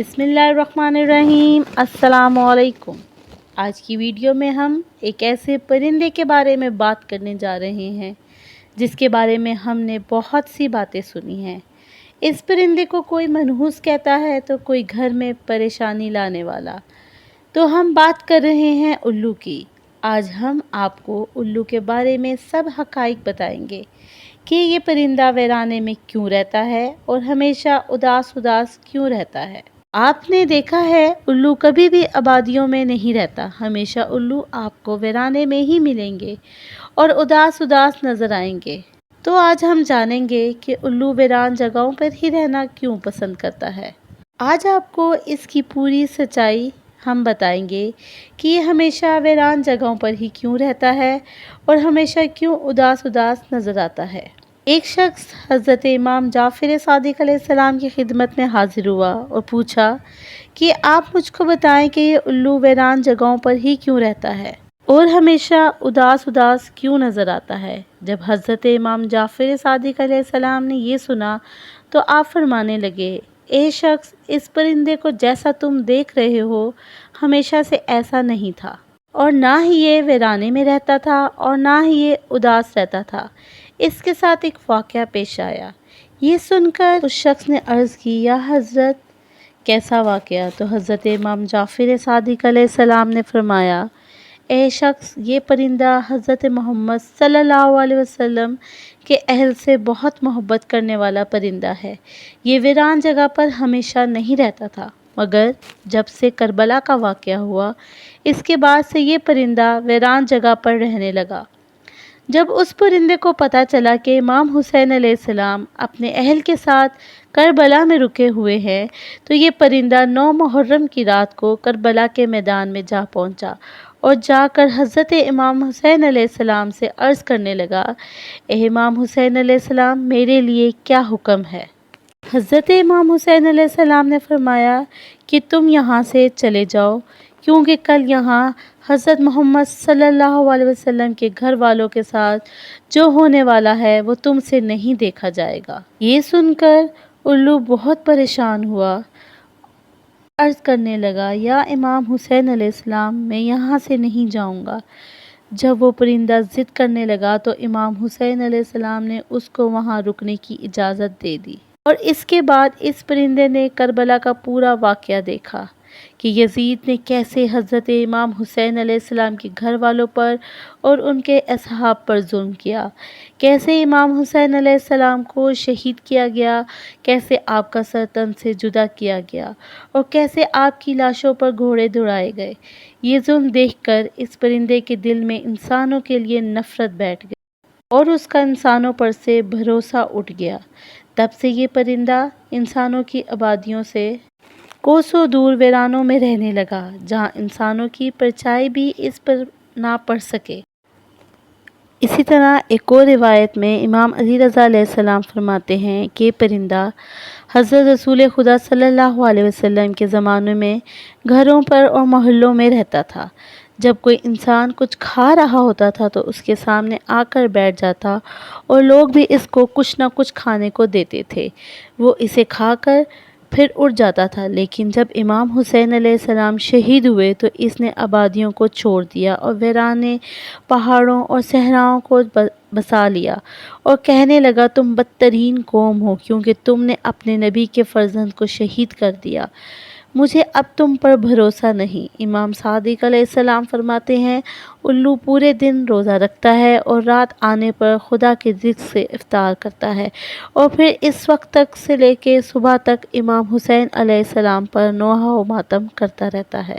بسم اللہ الرحمن الرحیم۔ السلام علیکم۔ آج کی ویڈیو میں ہم ایک ایسے پرندے کے بارے میں بات کرنے جا رہے ہیں جس کے بارے میں ہم نے بہت سی باتیں سنی ہیں۔ اس پرندے کو کوئی منحوس کہتا ہے تو کوئی گھر میں پریشانی لانے والا۔ تو ہم بات کر رہے ہیں الو کی۔ آج ہم آپ کو الو کے بارے میں سب حقائق بتائیں گے کہ یہ پرندہ ویرانے میں کیوں رہتا ہے اور ہمیشہ اداس کیوں رہتا ہے۔ آپ نے دیکھا ہے الو کبھی بھی آبادیوں میں نہیں رہتا، ہمیشہ الو آپ کو ویرانے میں ہی ملیں گے اور اداس نظر آئیں گے۔ تو آج ہم جانیں گے کہ الو ویران جگہوں پر ہی رہنا کیوں پسند کرتا ہے۔ آج آپ کو اس کی پوری سچائی ہم بتائیں گے کہ یہ ہمیشہ ویران جگہوں پر ہی کیوں رہتا ہے اور ہمیشہ کیوں اداس نظر آتا ہے۔ ایک شخص حضرت امام جعفر صادق علیہ السلام کی خدمت میں حاضر ہوا اور پوچھا کہ آپ مجھ کو بتائیں کہ یہ الو ویران جگہوں پر ہی کیوں رہتا ہے اور ہمیشہ اداس کیوں نظر آتا ہے۔ جب حضرت امام جعفر صادق علیہ السلام نے یہ سنا تو آپ فرمانے لگے، اے شخص، اس پرندے کو جیسا تم دیکھ رہے ہو ہمیشہ سے ایسا نہیں تھا، اور نہ ہی یہ ویرانے میں رہتا تھا اور نہ ہی یہ اداس رہتا تھا۔ اس کے ساتھ ایک واقعہ پیش آیا۔ یہ سن کر اس شخص نے عرض کی، یا حضرت، کیسا واقعہ؟ تو حضرت امام جعفر صادق علیہ السلام نے فرمایا، اے شخص، یہ پرندہ حضرت محمد صلی اللہ علیہ وسلم کے اہل سے بہت محبت کرنے والا پرندہ ہے۔ یہ ویران جگہ پر ہمیشہ نہیں رہتا تھا، مگر جب سے کربلا کا واقعہ ہوا اس کے بعد سے یہ پرندہ ویران جگہ پر رہنے لگا۔ جب اس پرندے کو پتہ چلا کہ امام حسین علیہ السلام اپنے اہل کے ساتھ کربلا میں رکے ہوئے ہیں تو یہ پرندہ 9 محرم کی رات کو کربلا کے میدان میں جا پہنچا اور جا کر حضرت امام حسین علیہ السلام سے عرض کرنے لگا، اے امام حسین علیہ السلام، میرے لیے کیا حکم ہے؟ حضرت امام حسین علیہ السلام نے فرمایا کہ تم یہاں سے چلے جاؤ، کیونکہ کل یہاں حضرت محمد صلی اللہ علیہ وسلم کے گھر والوں کے ساتھ جو ہونے والا ہے وہ تم سے نہیں دیکھا جائے گا۔ یہ سن کر الو بہت پریشان ہوا، عرض کرنے لگا، یا امام حسین علیہ السلام، میں یہاں سے نہیں جاؤں گا۔ جب وہ پرندہ ضد کرنے لگا تو امام حسین علیہ السلام نے اس کو وہاں رکنے کی اجازت دے دی، اور اس کے بعد اس پرندے نے کربلا کا پورا واقعہ دیکھا کہ یزید نے کیسے حضرت امام حسین علیہ السلام کے گھر والوں پر اور ان کے اصحاب پر ظلم کیا، کیسے امام حسین علیہ السلام کو شہید کیا گیا، کیسے آپ کا سر تن سے جدا کیا گیا اور کیسے آپ کی لاشوں پر گھوڑے دوڑائے گئے۔ یہ ظلم دیکھ کر اس پرندے کے دل میں انسانوں کے لیے نفرت بیٹھ گئی اور اس کا انسانوں پر سے بھروسہ اٹھ گیا۔ تب سے یہ پرندہ انسانوں کی آبادیوں سے کوسوں دور ویرانوں میں رہنے لگا، جہاں انسانوں کی پرچھائی بھی اس پر نہ پڑ سکے۔ اسی طرح ایک اور روایت میں امام علی رضا علیہ السلام فرماتے ہیں کہ یہ پرندہ حضرت رسول خدا صلی اللہ علیہ وسلم کے زمانے میں گھروں پر اور محلوں میں رہتا تھا۔ جب کوئی انسان کچھ کھا رہا ہوتا تھا تو اس کے سامنے آ کر بیٹھ جاتا اور لوگ بھی اس کو کچھ نہ کچھ کھانے کو دیتے تھے۔ وہ اسے کھا کر پھر اٹھ جاتا تھا، لیکن جب امام حسین علیہ السلام شہید ہوئے تو اس نے آبادیوں کو چھوڑ دیا اور ویرانے پہاڑوں اور صحراؤں کو بسا لیا اور کہنے لگا، تم بدترین قوم ہو کیونکہ تم نے اپنے نبی کے فرزند کو شہید کر دیا، مجھے اب تم پر بھروسہ نہیں۔ امام صادق علیہ السلام فرماتے ہیں، الو پورے دن روزہ رکھتا ہے اور رات آنے پر خدا کے ذکر سے افطار کرتا ہے، اور پھر اس وقت تک سے لے کے صبح تک امام حسین علیہ السلام پر نوحہ و ماتم کرتا رہتا ہے۔